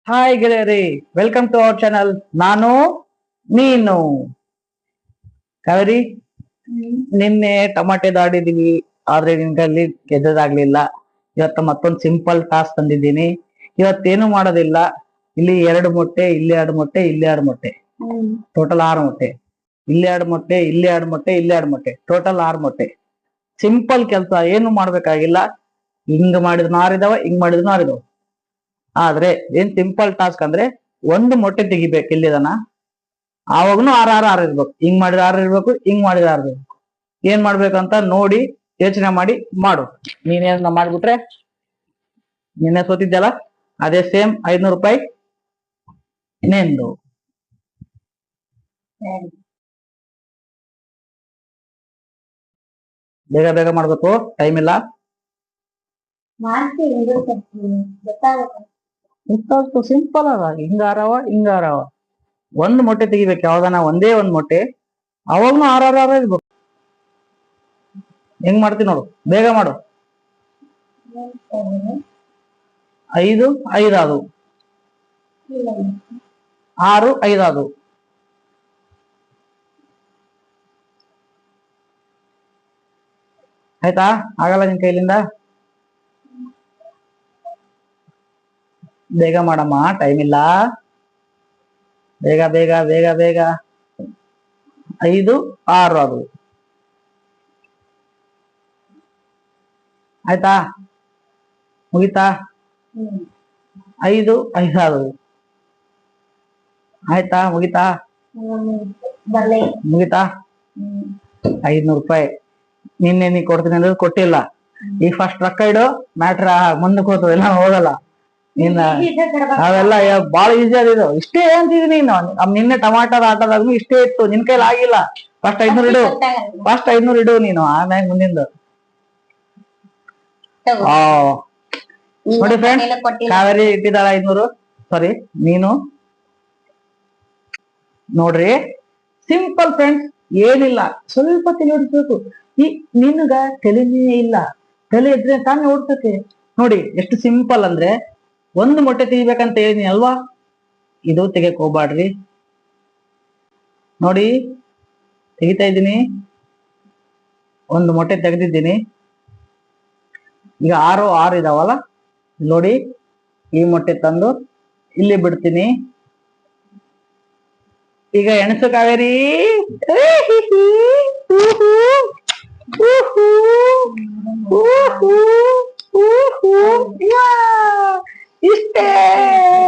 Hi ಗೆಳೆಯರಿ, welcome to our channel. ನಾನು ನೀನು ಕಾವೇರಿ. ನಿನ್ನೆ ಟಮಾಟೆ ದಾಡಿದೀವಿ, ಆದ್ರೆ ನಿನ್ ಕೈಲಿ ಗೆದ್ದದಾಗ್ಲಿಲ್ಲ. ಇವತ್ತು ಮತ್ತೊಂದು ಸಿಂಪಲ್ ಟಾಸ್ಕ್ ತಂದಿದ್ದೀನಿ. ಇವತ್ತೇನು ಮಾಡೋದಿಲ್ಲ. ಇಲ್ಲಿ 2 ಮೊಟ್ಟೆ, ಇಲ್ಲಿ 2 ಮೊಟ್ಟೆ, ಇಲ್ಲಿ 2 ಮೊಟ್ಟೆ, ಟೋಟಲ್ 6 ಮೊಟ್ಟೆ. ಇಲ್ಲಿ 2 ಮೊಟ್ಟೆ, ಇಲ್ಲಿ 2 ಮೊಟ್ಟೆ, ಇಲ್ಲಿ 2 ಮೊಟ್ಟೆ, ಟೋಟಲ್ 6 ಮೊಟ್ಟೆ. ಸಿಂಪಲ್ ಕೆಲಸ, ಏನು ಮಾಡ್ಬೇಕಾಗಿಲ್ಲ. ಹಿಂಗ್ ಮಾಡಿದ್ರು ನಾರಿದಾವ, ಹಿಂಗ್ ಮಾಡಿದ್ರು ನಾರಿದಾವ. ಆದ್ರೆ ಏನ್ ಸಿಂಪಲ್ ಟಾಸ್ಕ್ ಅಂದ್ರೆ, ಒಂದು ಮೊಟ್ಟೆ ತೆಗಿಬೇಕು ಇಲ್ಲಿದನ. ಆವಾಗನು ಆರ್ ಇರ್ಬೇಕು. ಹಿಂಗ್ ಮಾಡಿದ 6 ಇರ್ಬೇಕು, ಹಿಂಗ್ ಮಾಡಿದ 6 ಇರ್ಬೇಕು. ಏನ್ ಮಾಡ್ಬೇಕಂತ ನೋಡಿ ಯೋಚನೆ ಮಾಡಿ ಮಾಡು. ನೀನೇನ ಮಾಡ್ಬಿಟ್ರೆ ನಿನ್ನೆ ಸೋತಿದ್ದಲ್ಲ, ಅದೇ ಸೇಮ್ 500 ರೂಪಾಯಿ ನಿಂದು. ಬೇಗ ಬೇಗ ಮಾಡ್ಬೇಕು, ಟೈಮ್ ಇಲ್ಲ. ಸಿಂಪಲ್ ಅದ, ಹಿಂಗಾರವ. ಒಂದು ಮೊಟ್ಟೆ ತೆಗಿಬೇಕು, ಯಾವ್ದಾನ ಒಂದೇ ಒಂದ್ ಮೊಟ್ಟೆ. ಅವಾಗ್ನು ಆರ್ ಇರ್ಬೇಕು. ಹೆಂಗ್ ಮಾಡ್ತೀನಿ ನೋಡು, ಬೇಗ ಮಾಡು. 5 5 ಆದವು, 6 5 ಆದವು. ಆಯ್ತಾ? ಆಗಲ್ಲ ನಿನ್ ಕೈಲಿಂದ? ಬೇಗ ಮಾಡಮ್ಮ, ಟೈಮ್ ಇಲ್ಲ. ಬೇಗ ಬೇಗ ಬೇಗ ಬೇಗ. 5 6 ಆದವು. ಆಯ್ತಾ? ಮುಗಿತಾ? 5 5 ಆದವು. ಆಯ್ತಾ? ಮುಗಿತಾ? ಮುಗಿತಾ? 500 ರೂಪಾಯಿ ನಿನ್ನೆ ನೀ ಕೊಡ್ತೀನಿ ಅಂದ್ರೆ ಕೊಟ್ಟಿಲ್ಲ. ಈಗ ಫಸ್ಟ್ ರೊಕ್ಕ ಇಡು, ಮ್ಯಾಟ್ರ ಮುಂದಕ್ಕೆ ಹೋಗ್ತದೆ, ಎಲ್ಲ ಹೋಗಲ್ಲ. ನಿನ್ನ ಅವೆಲ್ಲ ಬಾಳ ಈಸಿ ಅದಿದು. ಇಷ್ಟೇ ಅಂತಿದೀನಿ ನೀನು. ನಿನ್ನೆ ಟಮಾಟದ ಆಟದಾಗ್ನು ಇಷ್ಟೇ ಇತ್ತು, ನಿನ್ ಕೈಲಿ ಆಗಿಲ್ಲ. ಫಸ್ಟ್ 500 ಇಡು, ಫಸ್ಟ್ 500 ಇಡು ನೀನು, ಆಮ್ಯಾಗ ಮುಂದಿಂದು. ನೋಡಿ ಫ್ರೆಂಡ್ಸ್, ಕಾವೇರಿ ಇಟ್ಟಿದ್ದಾಳ 500. ಸಾರಿ, ನೀನು ನೋಡ್ರಿ. ಸಿಂಪಲ್ ಫ್ರೆಂಡ್ಸ್, ಏನಿಲ್ಲ. ಸ್ವಲ್ಪ ತಲೆ ಓಡಿಸ್ಬೇಕು. ಈ ನಿನ್ಗ ತಲೆನೇ ಇಲ್ಲ, ತಲೆ ಇದ್ರೆ ತಾನೇ ಓಡ್ಸಕ್ಕೆ. ನೋಡಿ ಎಷ್ಟು ಸಿಂಪಲ್ ಅಂದ್ರೆ, ಒಂದು ಮೊಟ್ಟೆ ತೆಗಿಬೇಕಂತ ಹೇಳಿದೀನಿ ಅಲ್ವಾ. ಇದು ತೆಗಿಯಕ್ ಹೋಗ್ಬಾಡ್ರಿ. ನೋಡಿ ತೆಗಿತಾ ಇದ್ದೀನಿ, ಒಂದು ಮೊಟ್ಟೆ ತೆಗೆದಿದ್ದೀನಿ. ಈಗ 6 ಇದಾವಲ್ಲ, ನೋಡಿ ಈ ಮೊಟ್ಟೆ ತಂದು ಇಲ್ಲಿ ಬಿಡ್ತೀನಿ. ಈಗ ಎಣಸು ಕಾವೇರಿ. ಇಷ್ಟೇ.